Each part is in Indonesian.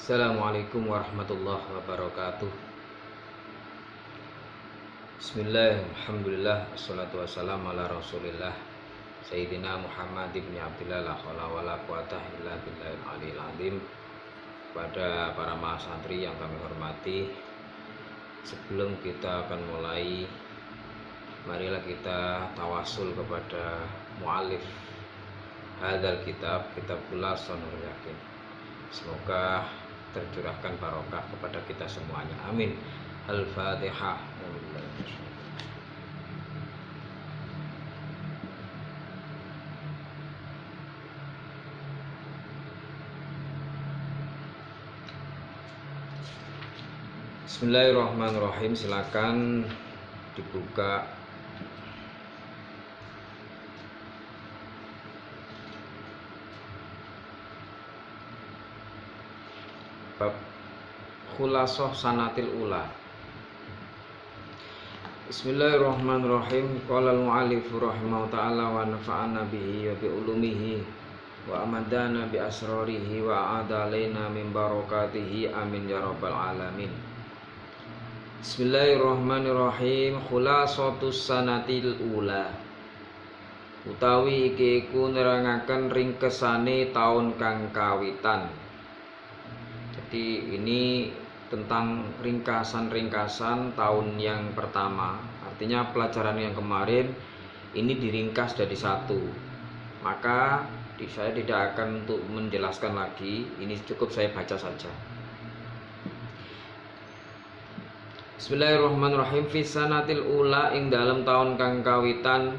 Assalamualaikum warahmatullahi wabarakatuh. Bismillahirrahmanirrahim. Alhamdulillah, wassalatu wassalamu ala rasulillah Sayyidina Muhammad ibn Abdillah, la haula wala quwata illa billahil aliyil azim. Kepada para mahasantri yang kami hormati, sebelum kita akan mulai, marilah kita tawasul kepada mu'alif hadzal kitab Khulasatul Yakin. Semoga tercurahkan barokah kepada kita semuanya. Amin. Al-Fatihah. Bismillahirrahmanirrahim. Silakan dibuka bab Khulasah Sanatil Ula. Bismillahirrahmanirrahim. Qala al-mu'allif rahimahu ta'ala wa nafa'ana bihi wa bi ulumihi wa amadana bi asrarihi wa a'ada alaina min barakatihi amin ya rabbal alamin. Bismillahirrahmanirrahim. Khulasatus Sanatil Ula. Utawi iki iku nerangaken ringkesane taun kang kawitan. Jadi ini tentang ringkasan-ringkasan tahun yang pertama. Artinya pelajaran yang kemarin ini diringkas jadi satu. Maka saya tidak akan untuk menjelaskan lagi. Ini cukup saya baca saja. Bismillahirrahmanirrahim. Fi sanatil ula, ing dalam tahun kang kawitan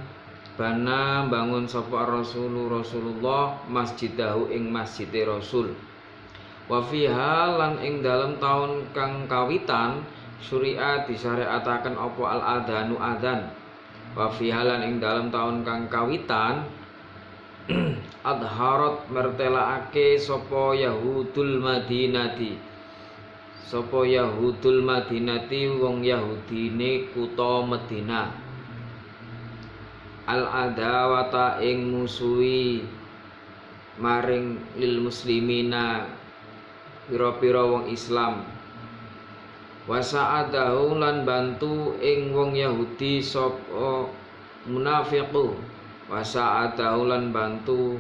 bana bangun sapa Rasulullah masjidahu ing masjide Rasul. Wa fiha lan ing dalam tahun kang kawitan syariat disyariataken apa al-adhanu adzan. Wa fiha lan ing dalam tahun kang kawitan adharat mertelaake sapa Yahudul Madinati. Sapa Yahudul Madinati wong Yahudine kutha Madinah. Al-adawata ing musuhi maring lil muslimina pira-pira wong Islam. Wa sa'adahu lan bantu ing wong Yahudi sapa munafiqu. Wa sa'adahu lan bantu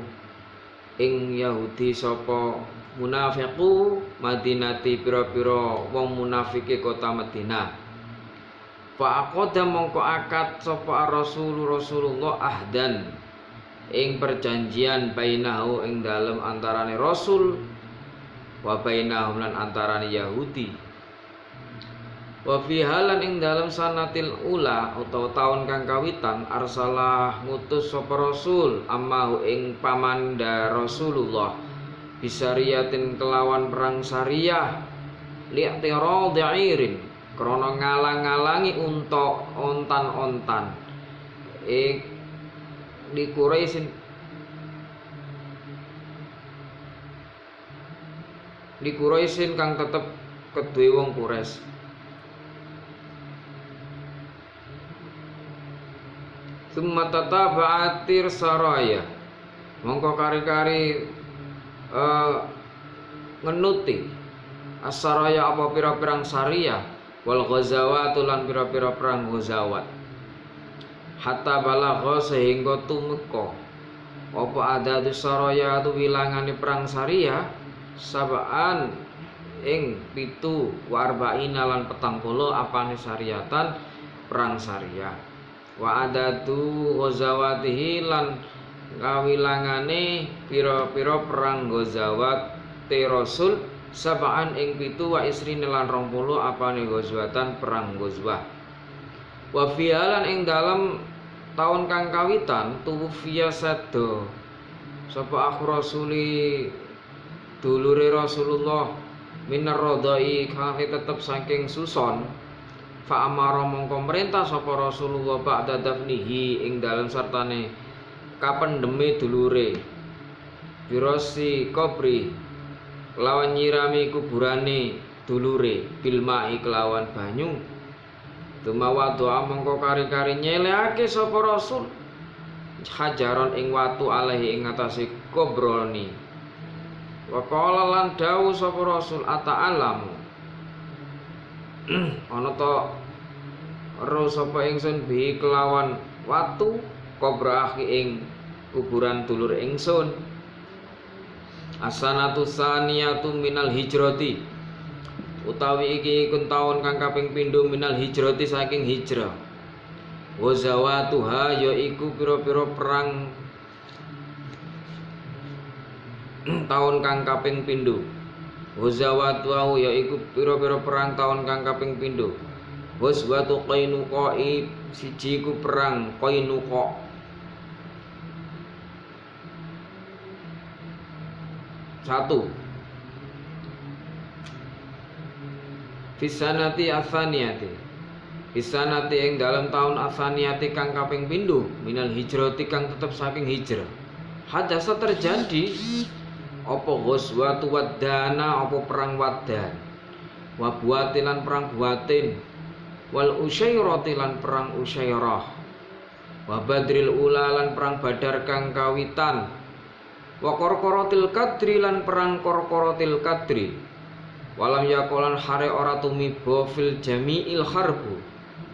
ing Yahudi sapa munafiqu Madinati pira-pira wong munafike kota Madinah. Fa aqada mongko akad sapa Rasulullah ahdan ing perjanjian bainahu ing dalem antarane Rasul wa bainahum lan antarane Yahudi. Wa fi halan ing dalam sanatil ula utawa taun kang kawitan arsalah ngutus sapa Rasul ammahu ing pamanda Rasulullah bisariyatin kelawan perang Sariyah li'tirad'irin krana ngalang-alangi unta ontan-ontan di Quraisyin kang tetep kedue wong Quraisy. Summa tataba'atir saraya. Mongko kari-kari ngenuti as-saraya apa pira-pirang sariyah wal ghazawat lan pira-pira perang ghazawat. Hatta balagha sehingga tumeka apa adadus saraya tu wilangane perang sariyah sabaan ing 7 wa arba'ina lan 40 apane syariatan perang Sariyah. Wa adatu ghazawatihi lan kawilangane pira-pira perang ghazawat te Rasul sabaan ing 7 wa isrine lan 20 apane ghazwatan perang ghazwah. Wa fi'alan ing dalam tahun kang kawitan tuwfiya saddo sapa akhu Rasuli dulure Rasulullah minar rodai kang tetep saking suson. Fa amara mongko merintah sapa Rasulullah ba'da dafnihi ing dalem sartane kapendheme dulure birosi kubri lawan nyirami kuburane dulure bilmai kelawan banyu. Tumawa doa mongko kari-kari nyelehake sapa Rasul hajaron ing watu alaihi ing atase kubroni Wa qala lan dawuh sapa Rasul ata'allamu ana to ro sapa ingsun bi kelawan watu kubra akhi ing kuburan dulur ingsun. Asanatu saniyatu minal hijrati utawi iki iku taun kang kaping pindho minal hijrati saking hijrah. Wa zawatuha ya iku pira-pira perang taun kang kaping pindho. Wa zawatuha ya iku pira-pira perang taun kang kaping pindho. Ghazwatu Qainuqa siji iku perang Qainuqa. Satu Fisanati athaniyati Fisanati ing dalam tahun athaniyati kang kaping pindho minal hijrati kang tetep saking hijrah. Hadasa terjadi apa ghazwatu waddana apa perang waddan. Wa buatilan perang buatin. Wal usyairati lan perang usyairah. Wa badril ula lan perang badar kang kawitan. Wa korkorotil kadri lan perang korkorotil kadri. Walam yakolan hare ora tumiba fil jami'il harbu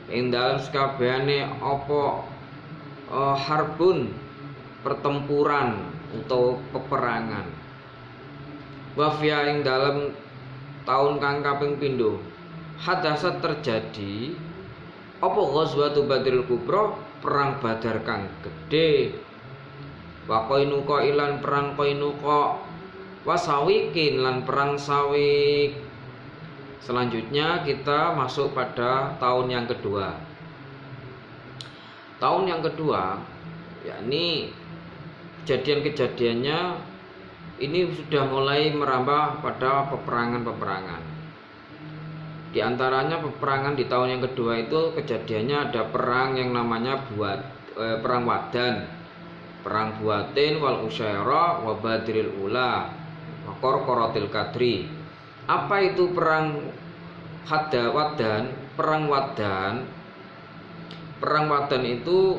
ing dalem sakabehane apa harbun pertempuran utawa peperangan. Wa fiya ing dalem taun kang kaping pindho hadasat terjadi apa ghazwatu badril kubra perang badar kang gedhe. Wa Qainuqa ilan perang Qainuqa wa sawikin lan perang sawik. Selanjutnya kita masuk pada tahun yang kedua. Tahun yang kedua yakni kejadian-kejadiannya ini sudah mulai merambah pada peperangan-peperangan. Di antaranya peperangan di tahun yang kedua itu kejadiannya ada perang yang namanya perang Waddan, perang buatin wal usyairah wa badril ula wa korkorotil kadri. Apa itu perang Waddan? Perang Waddan itu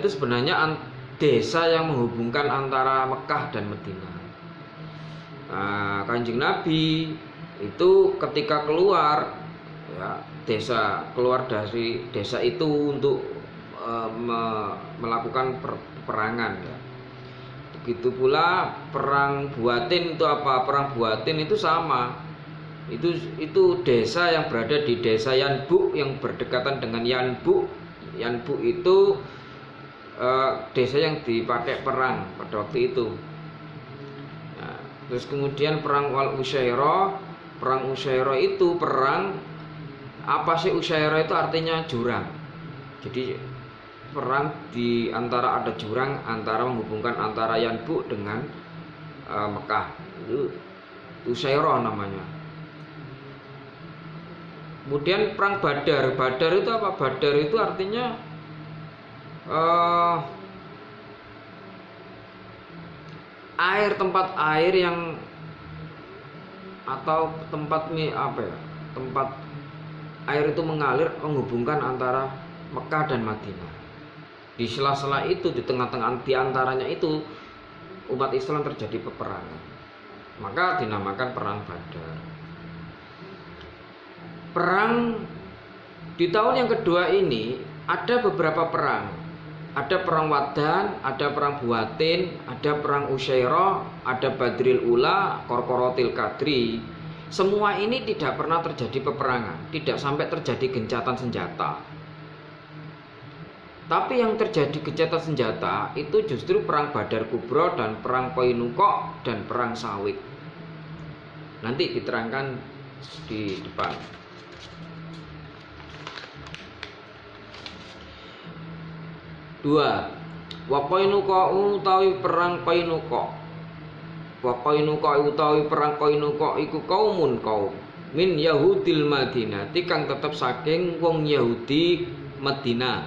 sebenarnya desa yang menghubungkan antara Mekah dan Madinah. Kanjeng Nabi itu ketika keluar keluar dari desa itu untuk melakukan peperangan ya. Begitu pula perang buatin itu apa? Perang buatin itu sama. Itu desa yang berada di desa Yanbu yang berdekatan dengan Yanbu. Yanbu itu desa yang dipakai perang pada waktu itu. Nah, terus kemudian perang wal usyairah. Perang usyairah itu perang apa sih? Usyairah itu artinya jurang. Jadi perang di antara ada jurang antara menghubungkan antara Yanbu dengan Mekah. Itu usyairah namanya. Kemudian perang Badar. Badar itu apa? Badar itu artinya tempat air yang atau tempat tempat air itu mengalir menghubungkan antara Mekah dan Madinah. Di sela-sela itu, di tengah-tengah di antaranya itu umat Islam terjadi peperangan. Maka dinamakan perang Badar. Perang di tahun yang kedua ini ada beberapa perang. Ada perang Waddan, ada perang Buatin, ada perang Usyairah, ada Badril Ula, Korkorotil Kadri. Semua ini tidak pernah terjadi peperangan, tidak sampai terjadi gencatan senjata. Tapi yang terjadi gencatan senjata itu justru perang Badar Kubra dan perang Qainuqa dan perang Sawik. Nanti diterangkan di depan. Dua, wa Qainuqa utawi perang Qainuqa. Wa Qainuqa utawi perang Qainuqa iku kaum min Yahudil Madinah, kang tetep saking wong Yahudi Madinah.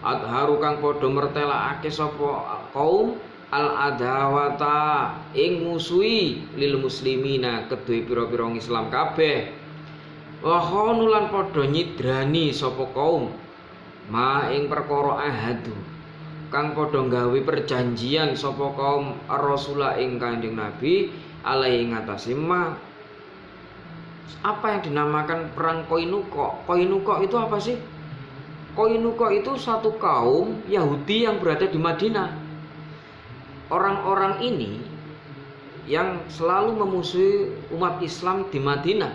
Adharu kang padha mertelakake sapa kaum al adawata ing musuhi lil muslimina kedue pira-pira Islam kabeh. Wa khonulan padha nyidrani sapa kaum ma ing perkara ahadu kang padha gawe perjanjian sapa kaum ar-rasula ing Kanjeng Nabi alaihi ngatasi ma. Apa yang dinamakan perang Koinuko? Koinuko itu apa sih? Koinuko itu satu kaum Yahudi yang berada di Madinah. Orang-orang ini yang selalu memusuhi umat Islam di Madinah.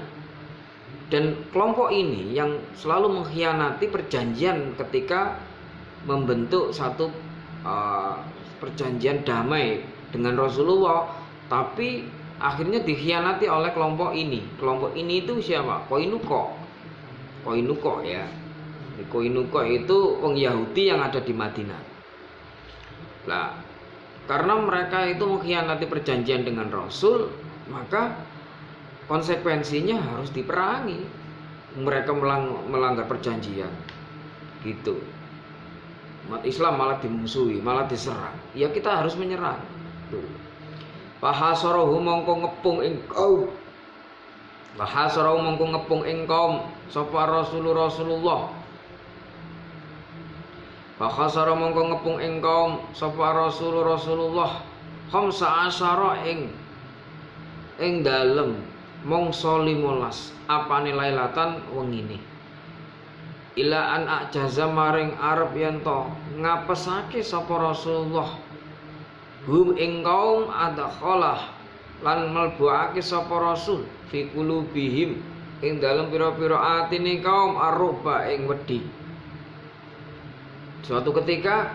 Dan kelompok ini yang selalu mengkhianati perjanjian ketika membentuk satu perjanjian damai dengan Rasulullah, tapi akhirnya dikhianati oleh kelompok ini. Kelompok ini itu siapa? Koinuko. Koinuko ya. Koinuko itu orang Yahudi yang ada di Madinah. Nah, karena mereka itu mengkhianati perjanjian dengan Rasul, maka konsekuensinya harus diperangi. Mereka melanggar perjanjian. Gitu. Umat Islam malah dimusuhi, malah diserang. Ya kita harus menyerang. Fahasarahu mongko ngepung ing kaum. Fahasarahu mongko ngepung ing kaum sapa Rasulullah. Fakhasara mongko ngepung ing kaum sapa Rasulullah khamsa asyara ing dalem mangsa 15 apane lailatan wengine ila an ajaza maring arep yen to ngapesake sapa Rasulullah hum ing kaum adkhalah lan mlebokake sapa Rasul fi qulubihim ing dalem pira-pira atine kaum arruba ing wedi. Suatu ketika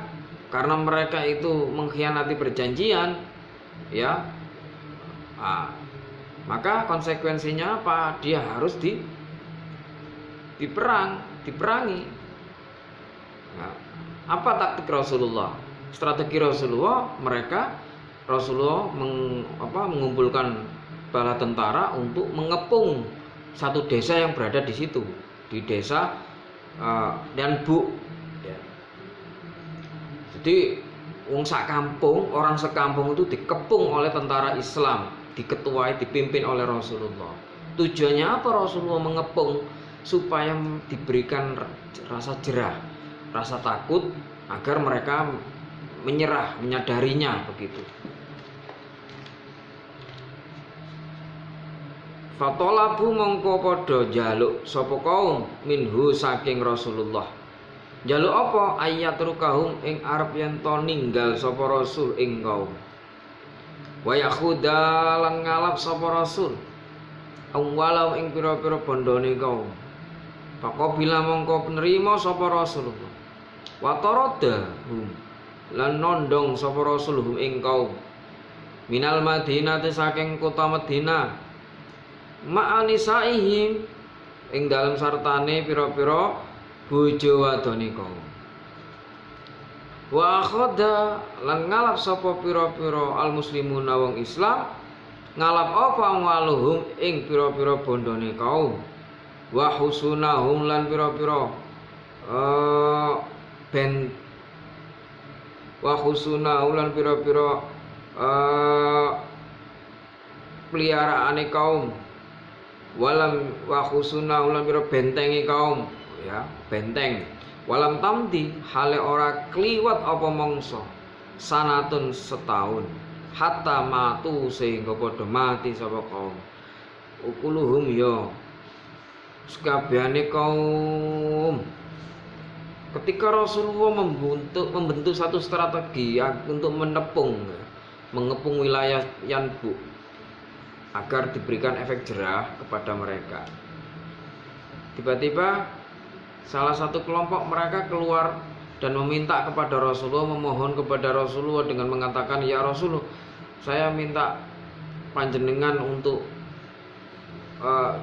karena mereka itu mengkhianati perjanjian, ya, maka konsekuensinya apa? Dia harus diperangi. Nah, apa taktik Rasulullah? Strategi Rasulullah, Rasulullah mengumpulkan bala tentara untuk mengepung satu desa yang berada di situ, di desa Danbu. Jadi orang sekampung itu dikepung oleh tentara Islam, diketuai, dipimpin oleh Rasulullah. Tujuannya apa Rasulullah mengepung? Supaya diberikan rasa jerah, rasa takut agar mereka menyerah, menyadarinya begitu. Fatolabu mongko padha jaluk sapa kaum minhu saking Rasulullah. Jaluk apa? Ayat rukahum ing arep yen to ninggal sapa Rasul ing kaum. Wa yakhuda lan ngalap sapa Rasul. Awalau ing pira-pira bondone kaum. Pakobila mongko penerima sapa Rasulullah. Wa tarada hum lan nondong sapa Rasul hum ing kaum. Minal Madinah saking kota Madinah. Ma'anisaihim ing dalam sartane pira-pira bojo wadone kaum. Wa akhadha lan ngalap sapa pira-pira almuslimuna wong Islam ngalap apa waluhum ing pira-pira bondone kaum. Wa husunahum lan pira-pira wa husunahum lan pira-pira peliharaane kaum. Walam wa husunahum lan pira bentengi kaum. Ya, benteng. Walam tamdi hale ora kliwat apa mangsa sanatun setahun hatta matu sehingga padha mati sapa kaum. Ukuluhum ya sekabehane kaum. Ketika Rasulullah membentuk satu strategi untuk mengepung wilayah Yanbu agar diberikan efek jerah kepada mereka. Tiba-tiba salah satu kelompok mereka keluar dan meminta kepada Rasulullah, memohon kepada Rasulullah dengan mengatakan, "Ya Rasulullah, saya minta panjenengan untuk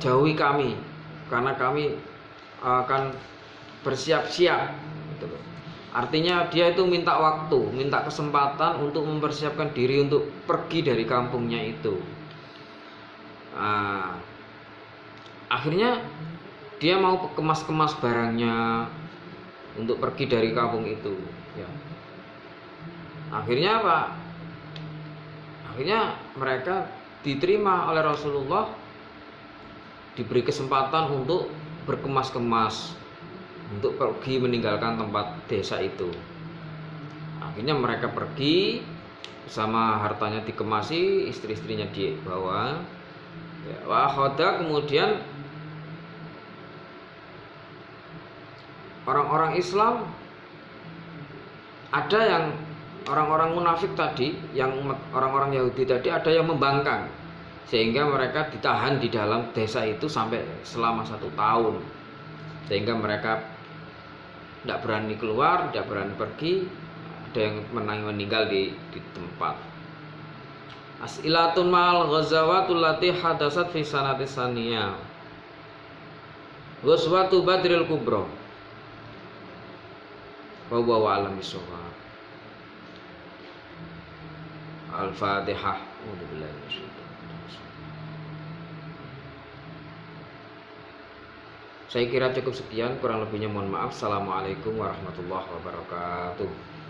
jauhi kami karena kami akan bersiap-siap." Artinya dia itu minta waktu, minta kesempatan untuk mempersiapkan diri untuk pergi dari kampungnya itu. Akhirnya dia mau kemas-kemas barangnya untuk pergi dari kampung itu. Ya. Akhirnya apa? Akhirnya mereka diterima oleh Rasulullah, diberi kesempatan untuk berkemas-kemas, untuk pergi meninggalkan tempat desa itu. Akhirnya mereka pergi bersama hartanya dikemasi, istri-istrinya dibawa. Ya, wa akhadha, kemudian orang-orang Islam, ada yang orang-orang munafik tadi, yang orang-orang Yahudi tadi, ada yang membangkang, sehingga mereka ditahan di dalam desa itu sampai selama 1 tahun, sehingga mereka tidak berani keluar, tidak berani pergi. Ada yang meninggal di tempat. As'ilatun ma'al ghazawatul lati hadasat fi sanati saniyah. Ghazwatu Badril Kubra. Wa huwa a'lam bis-shawab. Al-Fatihah. Saya kira cukup sekian, kurang lebihnya mohon maaf. Assalamualaikum warahmatullahi wabarakatuh.